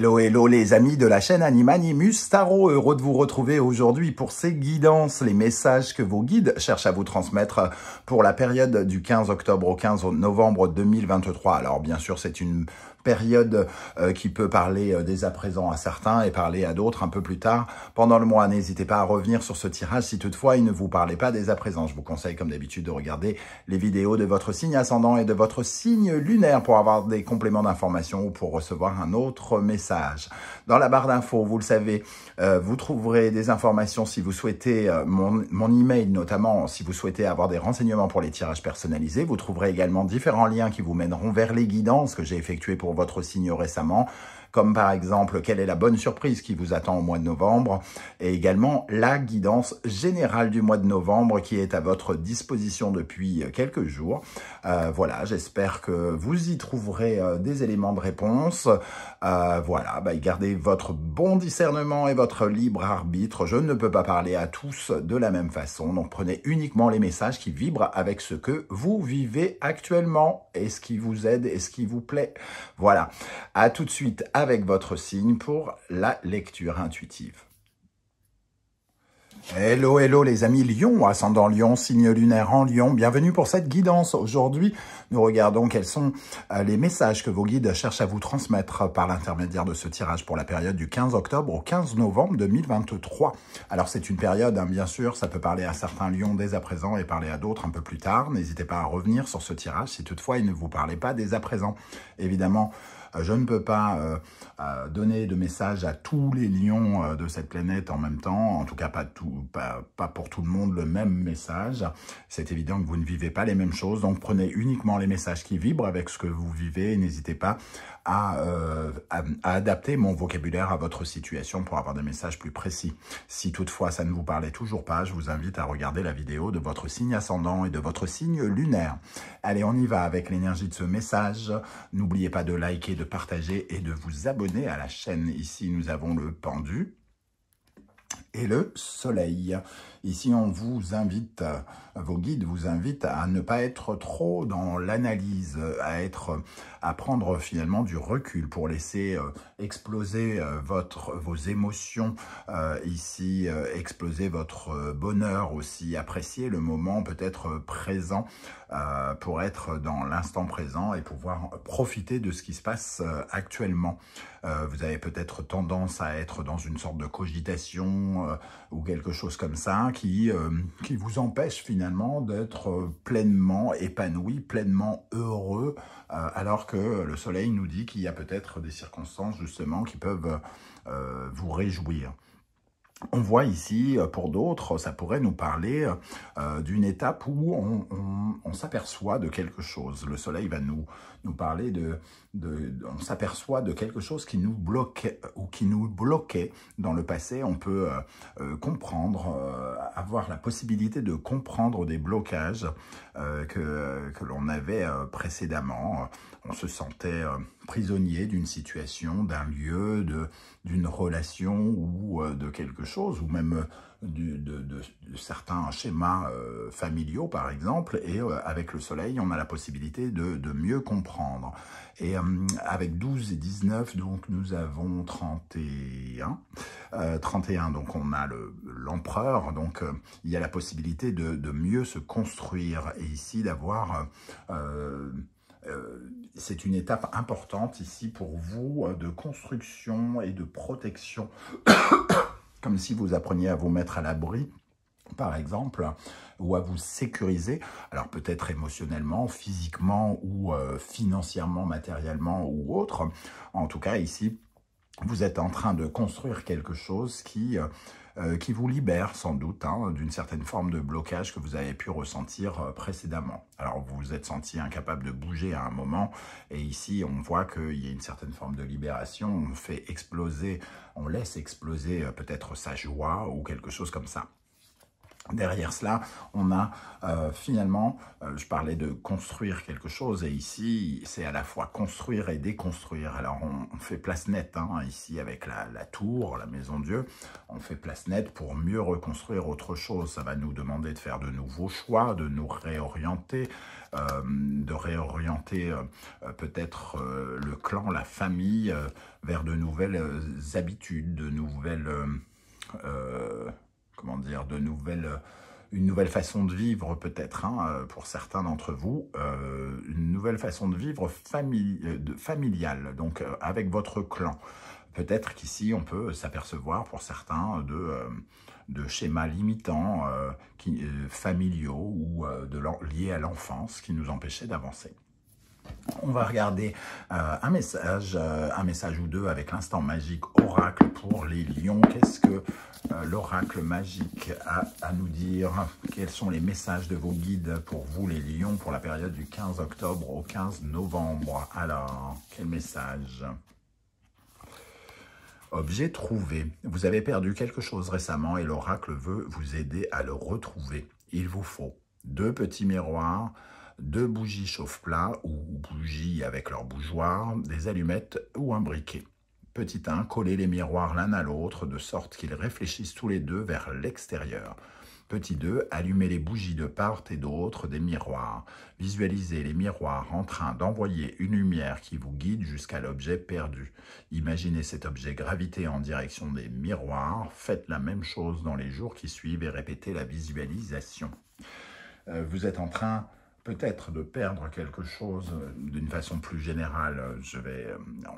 Hello, hello les amis de la chaîne Animanimus Tarot, heureux de vous retrouver aujourd'hui pour ces guidances, les messages que vos guides cherchent à vous transmettre pour la période du 15 octobre au 15 novembre 2023. Alors bien sûr c'est une période qui peut parler dès à présent à certains et parler à d'autres un peu plus tard pendant le mois. N'hésitez pas à revenir sur ce tirage si toutefois il ne vous parlait pas dès à présent. Je vous conseille comme d'habitude de regarder les vidéos de votre signe ascendant et de votre signe lunaire pour avoir des compléments d'information ou pour recevoir un autre message. Dans la barre d'infos, vous le savez, vous trouverez des informations si vous souhaitez, mon email notamment, si vous souhaitez avoir des renseignements pour les tirages personnalisés. Vous trouverez également différents liens qui vous mèneront vers les guidances que j'ai effectuées pour votre signe récemment, comme par exemple quelle est la bonne surprise qui vous attend au mois de novembre, et également la guidance générale du mois de novembre qui est à votre disposition depuis quelques jours. Voilà, j'espère que vous y trouverez des éléments de réponse. Voilà, gardez votre bon discernement et votre libre arbitre. Je ne peux pas parler à tous de la même façon, donc prenez uniquement les messages qui vibrent avec ce que vous vivez actuellement et ce qui vous aide et ce qui vous plaît. Voilà, à tout de suite avec votre signe pour la lecture intuitive. Hello, hello les amis Lion, ascendant Lion, signe lunaire en Lion, bienvenue pour cette guidance. Aujourd'hui, nous regardons quels sont les messages que vos guides cherchent à vous transmettre par l'intermédiaire de ce tirage pour la période du 15 octobre au 15 novembre 2023. Alors c'est une période, bien sûr, ça peut parler à certains Lions dès à présent et parler à d'autres un peu plus tard. N'hésitez pas à revenir sur ce tirage si toutefois il ne vous parlait pas dès à présent. Évidemment, je ne peux pas donner de message à tous les lions de cette planète en même temps, en tout cas pas pour tout le monde le même message. C'est évident que vous ne vivez pas les mêmes choses, donc prenez uniquement les messages qui vibrent avec ce que vous vivez et n'hésitez pas à adapter mon vocabulaire à votre situation pour avoir des messages plus précis. Si toutefois ça ne vous parlait toujours pas, je vous invite à regarder la vidéo de votre signe ascendant et de votre signe lunaire. Allez, on y va avec l'énergie de ce message. N'oubliez pas de liker, de partager et de vous abonner à la chaîne. Ici, nous avons le pendu et le soleil. Ici, on vous invite, vos guides vous invitent à ne pas être trop dans l'analyse, à prendre finalement du recul pour laisser exploser vos émotions, ici, exploser votre bonheur aussi, apprécier le moment peut-être présent pour être dans l'instant présent et pouvoir profiter de ce qui se passe actuellement. Vous avez peut-être tendance à être dans une sorte de cogitation ou quelque chose comme ça qui vous empêche finalement d'être pleinement épanoui, pleinement heureux, alors que le soleil nous dit qu'il y a peut-être des circonstances justement qui peuvent vous réjouir. On voit ici, pour d'autres, ça pourrait nous parler d'une étape où on s'aperçoit de quelque chose. Le soleil va nous parler on s'aperçoit de quelque chose qui nous bloquait ou qui nous bloquait dans le passé. On peut comprendre, avoir la possibilité de comprendre des blocages que l'on avait précédemment. On se sentait prisonnier d'une situation, d'un lieu, d'une relation ou de quelque chose, ou même de certains schémas familiaux, par exemple. Et avec le soleil, on a la possibilité de mieux comprendre. Et avec 12 et 19, donc nous avons 31. 31, donc on a l'empereur, donc il y a la possibilité de mieux se construire. Et ici, d'avoir... c'est une étape importante ici pour vous de construction et de protection, comme si vous appreniez à vous mettre à l'abri, par exemple, ou à vous sécuriser, alors peut-être émotionnellement, physiquement ou financièrement, matériellement ou autre. En tout cas, ici, vous êtes en train de construire quelque chose qui vous libère sans doute d'une certaine forme de blocage que vous avez pu ressentir précédemment. Alors vous vous êtes senti incapable de bouger à un moment et ici on voit qu'il y a une certaine forme de libération, on fait exploser, on laisse exploser peut-être sa joie ou quelque chose comme ça. Derrière cela, on a finalement, je parlais de construire quelque chose, et ici, c'est à la fois construire et déconstruire. Alors, on fait place nette, hein, ici, avec la tour, la maison Dieu, on fait place nette pour mieux reconstruire autre chose. Ça va nous demander de faire de nouveaux choix, de nous réorienter, peut-être le clan, la famille, vers de nouvelles habitudes, de nouvelles... comment dire, une nouvelle façon de vivre peut-être, hein, pour certains d'entre vous, une nouvelle façon de vivre familiale, donc avec votre clan. Peut-être qu'ici, on peut s'apercevoir pour certains de schémas limitants, familiaux ou liés à l'enfance qui nous empêchaient d'avancer. On va regarder un message ou deux avec l'instant magique oracle pour les lions. Qu'est-ce que l'oracle magique a à nous dire? Quels sont les messages de vos guides pour vous les lions pour la période du 15 octobre au 15 novembre? Alors, quel message? Objet trouvé. Vous avez perdu quelque chose récemment et l'oracle veut vous aider à le retrouver. Il vous faut 2 petits miroirs, 2 bougies chauffe-plat ou bougies avec leur bougeoir, des allumettes ou un briquet. Petit 1, collez les miroirs l'un à l'autre de sorte qu'ils réfléchissent tous les deux vers l'extérieur. Petit 2, allumez les bougies de part et d'autre des miroirs. Visualisez les miroirs en train d'envoyer une lumière qui vous guide jusqu'à l'objet perdu. Imaginez cet objet graviter en direction des miroirs. Faites la même chose dans les jours qui suivent et répétez la visualisation. Vous êtes en train peut-être de perdre quelque chose d'une façon plus générale.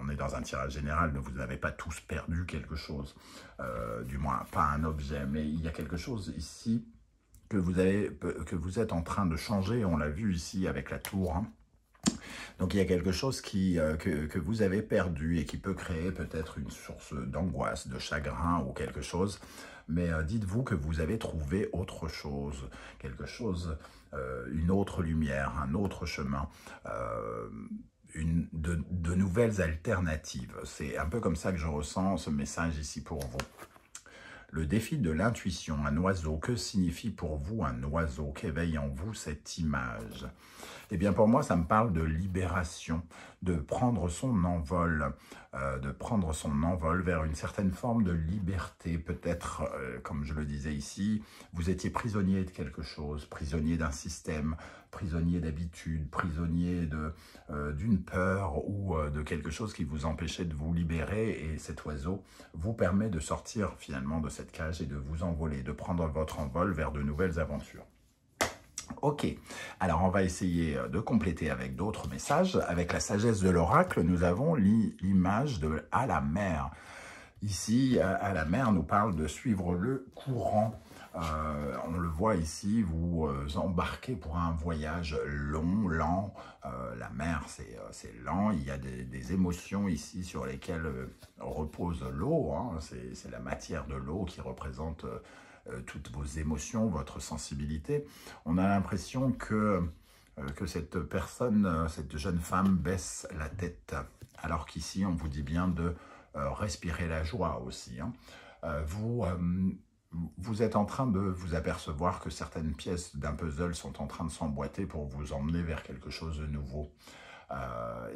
On est dans un tirage général, mais vous n'avez pas tous perdu quelque chose, du moins pas un objet, mais il y a quelque chose ici que vous êtes en train de changer. On l'a vu ici avec la tour, hein. Donc il y a quelque chose que vous avez perdu et qui peut créer peut-être une source d'angoisse, de chagrin ou quelque chose. Mais dites-vous que vous avez trouvé autre chose, quelque chose, une autre lumière, un autre chemin, de nouvelles alternatives. C'est un peu comme ça que je ressens ce message ici pour vous. Le défi de l'intuition, un oiseau. Que signifie pour vous un oiseau? Qu'éveille en vous cette image? Eh bien, pour moi, ça me parle de libération, de prendre son envol, vers une certaine forme de liberté. Peut-être, comme je le disais ici, vous étiez prisonnier de quelque chose, prisonnier d'un système, prisonnier d'habitude, prisonnier d'une peur ou de quelque chose qui vous empêchait de vous libérer. Et cet oiseau vous permet de sortir finalement de cette cage et de vous envoler, de prendre votre envol vers de nouvelles aventures. Ok, alors on va essayer de compléter avec d'autres messages. Avec la sagesse de l'oracle, nous avons l'image de « à la mer ». Ici, à la mer nous parle de suivre le courant. On le voit ici, vous embarquez pour un voyage long, lent. La mer, c'est lent. Il y a des émotions ici sur lesquelles repose l'eau, hein. C'est la matière de l'eau qui représente toutes vos émotions, votre sensibilité. On a l'impression que cette personne, cette jeune femme baisse la tête, alors qu'ici, on vous dit bien de respirer la joie aussi, hein. Vous êtes en train de vous apercevoir que certaines pièces d'un puzzle sont en train de s'emboîter pour vous emmener vers quelque chose de nouveau.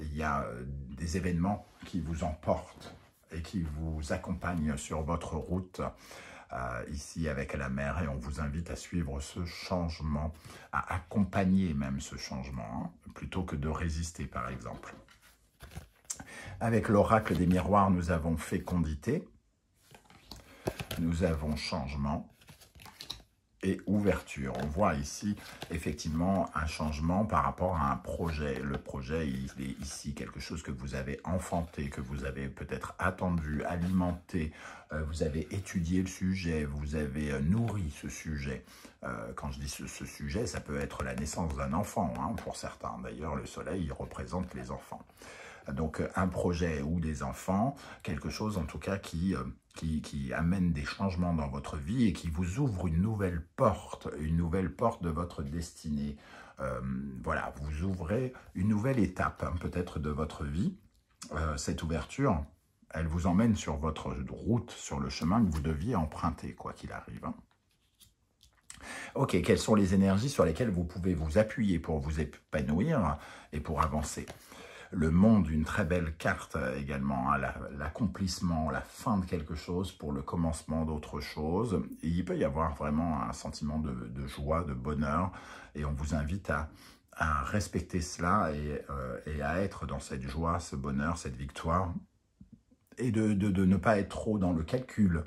Il y a des événements qui vous emportent et qui vous accompagnent sur votre route ici avec la mer, et on vous invite à suivre ce changement, à accompagner même ce changement, hein, plutôt que de résister par exemple. Avec l'oracle des miroirs, nous avons fécondité, nous avons changement et ouverture. On voit ici effectivement un changement par rapport à un projet. Le projet, il est ici quelque chose que vous avez enfanté, que vous avez peut-être attendu, alimenté, vous avez étudié le sujet, vous avez nourri ce sujet. Quand je dis ce sujet, ça peut être la naissance d'un enfant, hein, pour certains. D'ailleurs, le soleil, il représente les enfants. Donc un projet ou des enfants, quelque chose en tout cas qui amène des changements dans votre vie et qui vous ouvre une nouvelle porte de votre destinée. Voilà, vous ouvrez une nouvelle étape, hein, peut-être de votre vie. Cette ouverture, elle vous emmène sur votre route, sur le chemin que vous deviez emprunter, quoi qu'il arrive, hein. Ok, quelles sont les énergies sur lesquelles vous pouvez vous appuyer pour vous épanouir et pour avancer? Le monde, une très belle carte également, hein, l'accomplissement, la fin de quelque chose pour le commencement d'autre chose. Et il peut y avoir vraiment un sentiment de joie, de bonheur, et on vous invite à respecter cela et à être dans cette joie, ce bonheur, cette victoire, et de ne pas être trop dans le calcul.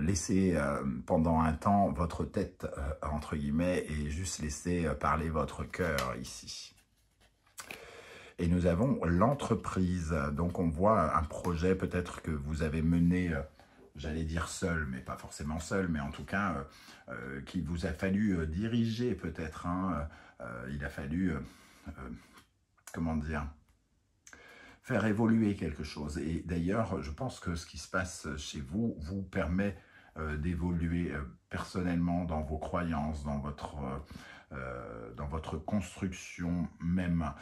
Laissez pendant un temps votre tête, entre guillemets, et juste laisser parler votre cœur ici. Et nous avons l'entreprise. Donc, on voit un projet peut-être que vous avez mené, j'allais dire seul, mais pas forcément seul, mais en tout cas, qu'il vous a fallu diriger peut-être. Hein, il a fallu, comment dire, faire évoluer quelque chose. Et d'ailleurs, je pense que ce qui se passe chez vous vous permet d'évoluer personnellement dans vos croyances, dans votre construction même.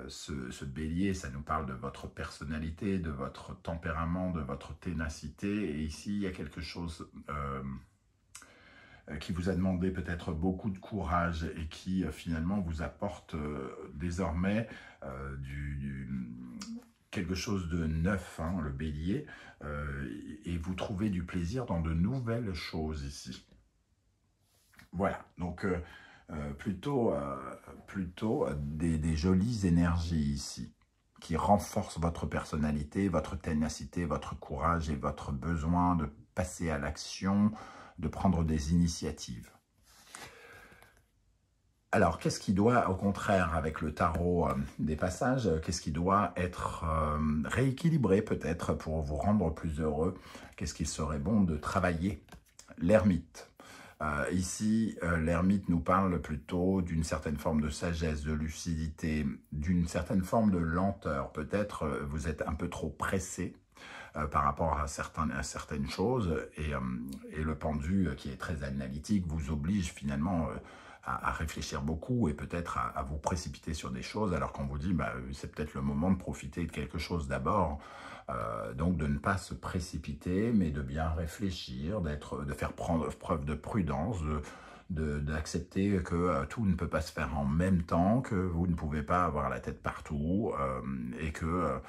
Ce bélier, ça nous parle de votre personnalité, de votre tempérament, de votre ténacité. Et ici, il y a quelque chose qui vous a demandé peut-être beaucoup de courage et qui finalement vous apporte désormais quelque chose de neuf, hein, le bélier, et vous trouvez du plaisir dans de nouvelles choses ici. Voilà, donc plutôt des jolies énergies ici, qui renforcent votre personnalité, votre ténacité, votre courage et votre besoin de passer à l'action, de prendre des initiatives. Alors, qu'est-ce qui doit, au contraire, avec le tarot des passages, qu'est-ce qui doit être rééquilibré peut-être pour vous rendre plus heureux? Qu'est-ce qu'il serait bon de travailler? L'ermite. Ici, l'ermite nous parle plutôt d'une certaine forme de sagesse, de lucidité, d'une certaine forme de lenteur. Peut-être vous êtes un peu trop pressé par rapport à certaines choses et le pendu qui est très analytique vous oblige finalement à réfléchir beaucoup et peut-être à vous précipiter sur des choses alors qu'on vous dit bah, c'est peut-être le moment de profiter de quelque chose d'abord. Donc de ne pas se précipiter mais de bien réfléchir, de faire preuve de prudence, d'accepter que tout ne peut pas se faire en même temps, que vous ne pouvez pas avoir la tête partout et que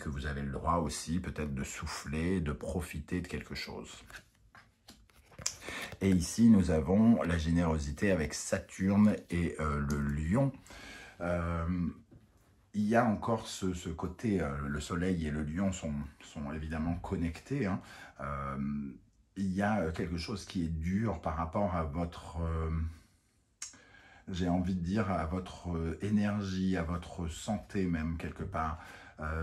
vous avez le droit aussi peut-être de souffler, de profiter de quelque chose. Et ici, nous avons la générosité avec Saturne et le lion. Il y a encore ce côté, le soleil et le lion sont évidemment connectés. Hein. Il y a quelque chose qui est dur par rapport à votre... j'ai envie de dire à votre énergie, à votre santé même quelque part.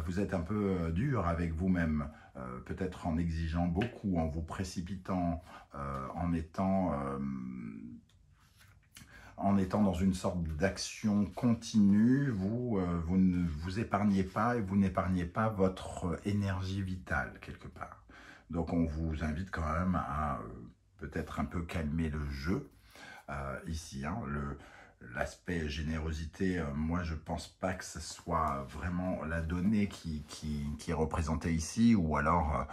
Vous êtes un peu dur avec vous-même, peut-être en exigeant beaucoup, en vous précipitant, en étant dans une sorte d'action continue. Vous ne vous épargnez pas et vous n'épargnez pas votre énergie vitale quelque part. Donc on vous invite quand même à peut-être un peu calmer le jeu ici, hein, l'aspect générosité, moi je pense pas que ce soit vraiment la donnée qui est représentée ici, ou alors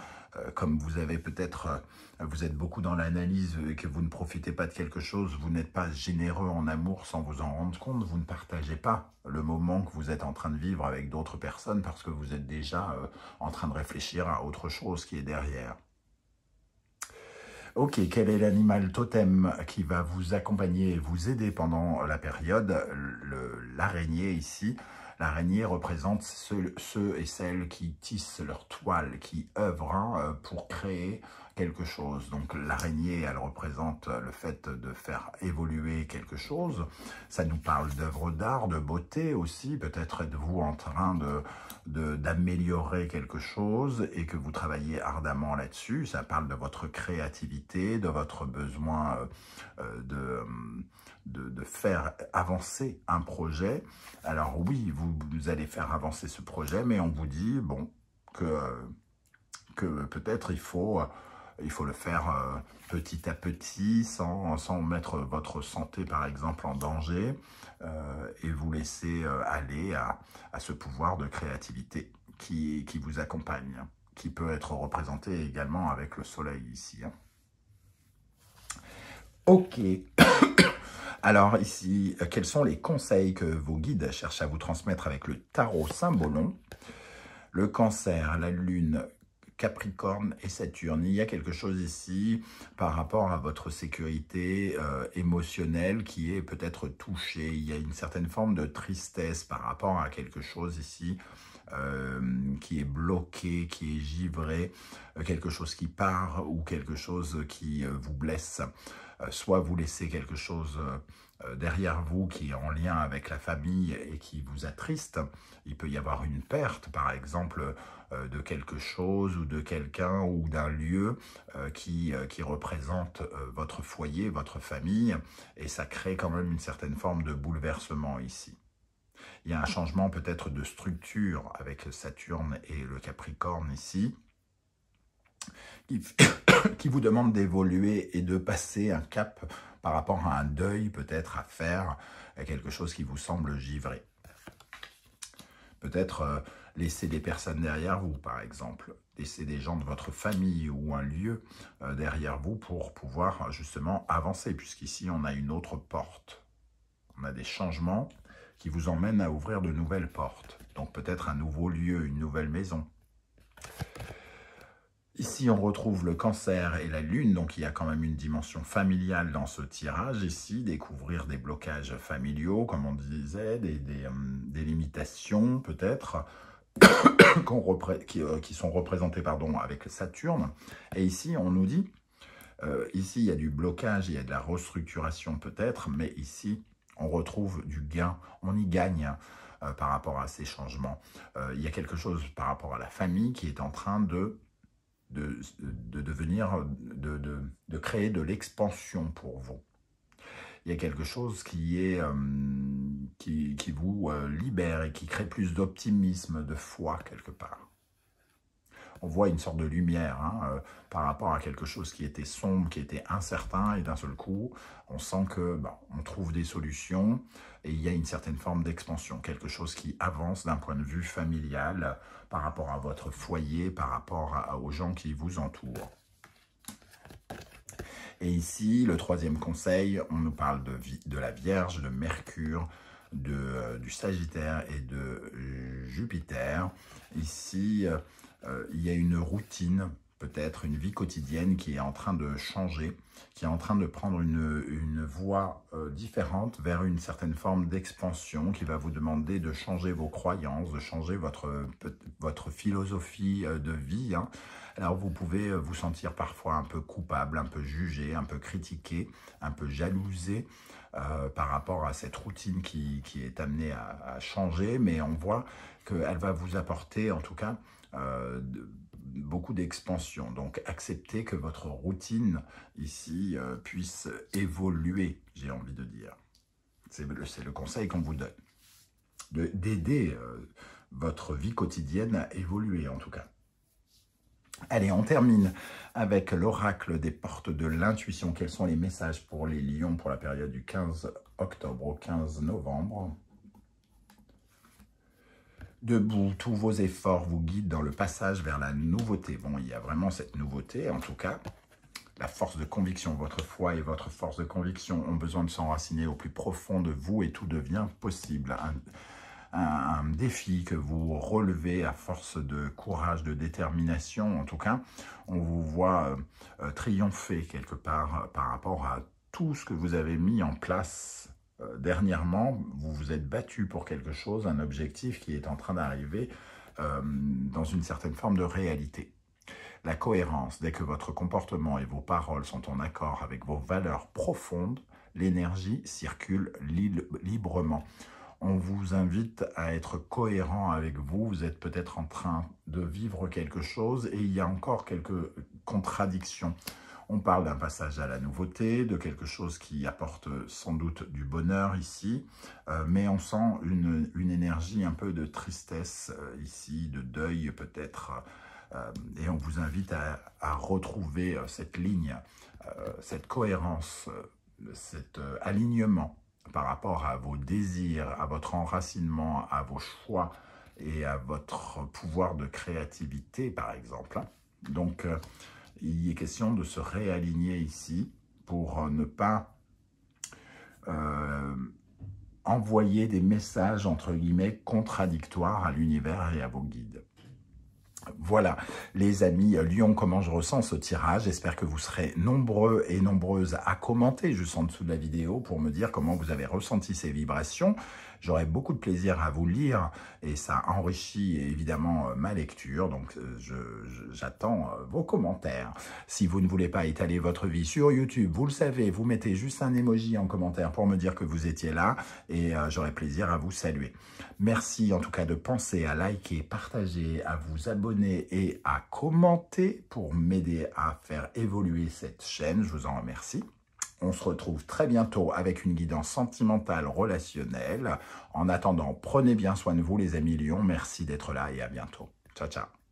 comme vous avez peut-être, vous êtes beaucoup dans l'analyse et que vous ne profitez pas de quelque chose, vous n'êtes pas généreux en amour sans vous en rendre compte, vous ne partagez pas le moment que vous êtes en train de vivre avec d'autres personnes parce que vous êtes déjà en train de réfléchir à autre chose qui est derrière. Ok, quel est l'animal totem qui va vous accompagner et vous aider pendant la période? L'araignée ici. L'araignée représente ceux et celles qui tissent leur toile, qui œuvrent hein, pour créer quelque chose. Donc l'araignée, elle représente le fait de faire évoluer quelque chose. Ça nous parle d'œuvres d'art, de beauté aussi. Peut-être êtes-vous en train d'améliorer quelque chose et que vous travaillez ardemment là-dessus. Ça parle de votre créativité, de votre besoin de faire avancer un projet. Alors oui, vous allez faire avancer ce projet, mais on vous dit bon que peut-être il faut le faire petit à petit, sans mettre votre santé par exemple en danger, et vous laisser aller à ce pouvoir de créativité qui vous accompagne, qui peut être représenté également avec le soleil ici. Hein. Ok. Alors ici, quels sont les conseils que vos guides cherchent à vous transmettre avec le tarot Symbolon? Le Cancer, la Lune, Capricorne et Saturne. Il y a quelque chose ici par rapport à votre sécurité émotionnelle qui est peut-être touchée. Il y a une certaine forme de tristesse par rapport à quelque chose ici qui est bloqué, qui est givré, quelque chose qui part ou quelque chose qui vous blesse. Soit vous laissez quelque chose derrière vous qui est en lien avec la famille et qui vous attriste. Il peut y avoir une perte, par exemple, de quelque chose ou de quelqu'un ou d'un lieu qui représente votre foyer, votre famille, et ça crée quand même une certaine forme de bouleversement ici. Il y a un changement peut-être de structure avec Saturne et le Capricorne ici, qui vous demande d'évoluer et de passer un cap par rapport à un deuil peut-être à faire, à quelque chose qui vous semble givré. Peut-être laisser des personnes derrière vous, par exemple. Laisser des gens de votre famille ou un lieu derrière vous pour pouvoir justement avancer, puisqu'ici on a une autre porte. On a des changements qui vous emmènent à ouvrir de nouvelles portes. Donc peut-être un nouveau lieu, une nouvelle maison. Ici, on retrouve le Cancer et la Lune, donc il y a quand même une dimension familiale dans ce tirage. Ici, découvrir des blocages familiaux, comme on disait, des limitations peut-être, qui sont représentées avec Saturne. Et ici, on nous dit, ici, il y a du blocage, il y a de la restructuration peut-être, mais ici, on retrouve du gain, on y gagne par rapport à ces changements. Il y a quelque chose par rapport à la famille qui est en train de créer de l'expansion pour vous. Il y a quelque chose qui vous libère et qui crée plus d'optimisme, de foi quelque part. On voit une sorte de lumière par rapport à quelque chose qui était sombre, qui était incertain, et d'un seul coup, on sent que on trouve des solutions et il y a une certaine forme d'expansion, quelque chose qui avance d'un point de vue familial par rapport à votre foyer, par rapport aux gens qui vous entourent. Et ici, le troisième conseil, on nous parle de la Vierge, de Mercure, du Sagittaire et de Jupiter. Ici, il y a une routine, peut-être une vie quotidienne qui est en train de changer, qui est en train de prendre une voie différente vers une certaine forme d'expansion qui va vous demander de changer vos croyances, de changer votre philosophie de vie. Alors vous pouvez vous sentir parfois un peu coupable, un peu jugé, un peu critiqué, un peu jalousé par rapport à cette routine qui est amenée à changer, mais on voit qu'elle va vous apporter en tout cas beaucoup d'expansion. Donc acceptez que votre routine ici puisse évoluer, j'ai envie de dire. C'est le conseil qu'on vous donne. D'aider votre vie quotidienne à évoluer en tout cas. Allez, on termine avec l'oracle des portes de l'intuition. Quels sont les messages pour les lions pour la période du 15 octobre au 15 novembre? Debout, tous vos efforts vous guident dans le passage vers la nouveauté. Bon, il y a vraiment cette nouveauté, en tout cas. La force de conviction, votre foi et votre force de conviction ont besoin de s'enraciner au plus profond de vous et tout devient possible. Un défi que vous relevez à force de courage, de détermination. En tout cas, on vous voit triompher quelque part par rapport à tout ce que vous avez mis en place dernièrement. Vous vous êtes battu pour quelque chose, un objectif qui est en train d'arriver dans une certaine forme de réalité. La cohérence, dès que votre comportement et vos paroles sont en accord avec vos valeurs profondes, l'énergie circule librement. On vous invite à être cohérent avec vous. Vous êtes peut-être en train de vivre quelque chose et il y a encore quelques contradictions. On parle d'un passage à la nouveauté, de quelque chose qui apporte sans doute du bonheur ici, mais on sent une énergie un peu de tristesse ici, de deuil peut-être, et on vous invite à retrouver cette ligne, cette cohérence, cet alignement par rapport à vos désirs, à votre enracinement, à vos choix et à votre pouvoir de créativité, par exemple. Donc, il est question de se réaligner ici pour ne pas envoyer des messages, entre guillemets, contradictoires à l'univers et à vos guides. Voilà, les amis, Lion, comment je ressens ce tirage. J'espère que vous serez nombreux et nombreuses à commenter juste en dessous de la vidéo pour me dire comment vous avez ressenti ces vibrations. J'aurai beaucoup de plaisir à vous lire et ça enrichit évidemment ma lecture. Donc, j'attends vos commentaires. Si vous ne voulez pas étaler votre vie sur YouTube, vous le savez, vous mettez juste un emoji en commentaire pour me dire que vous étiez là et j'aurai plaisir à vous saluer. Merci en tout cas de penser à liker, partager, à vous abonner et à commenter pour m'aider à faire évoluer cette chaîne. Je vous en remercie. On se retrouve très bientôt avec une guidance sentimentale relationnelle. En attendant, prenez bien soin de vous les amis Lions. Merci d'être là et à bientôt. Ciao, ciao.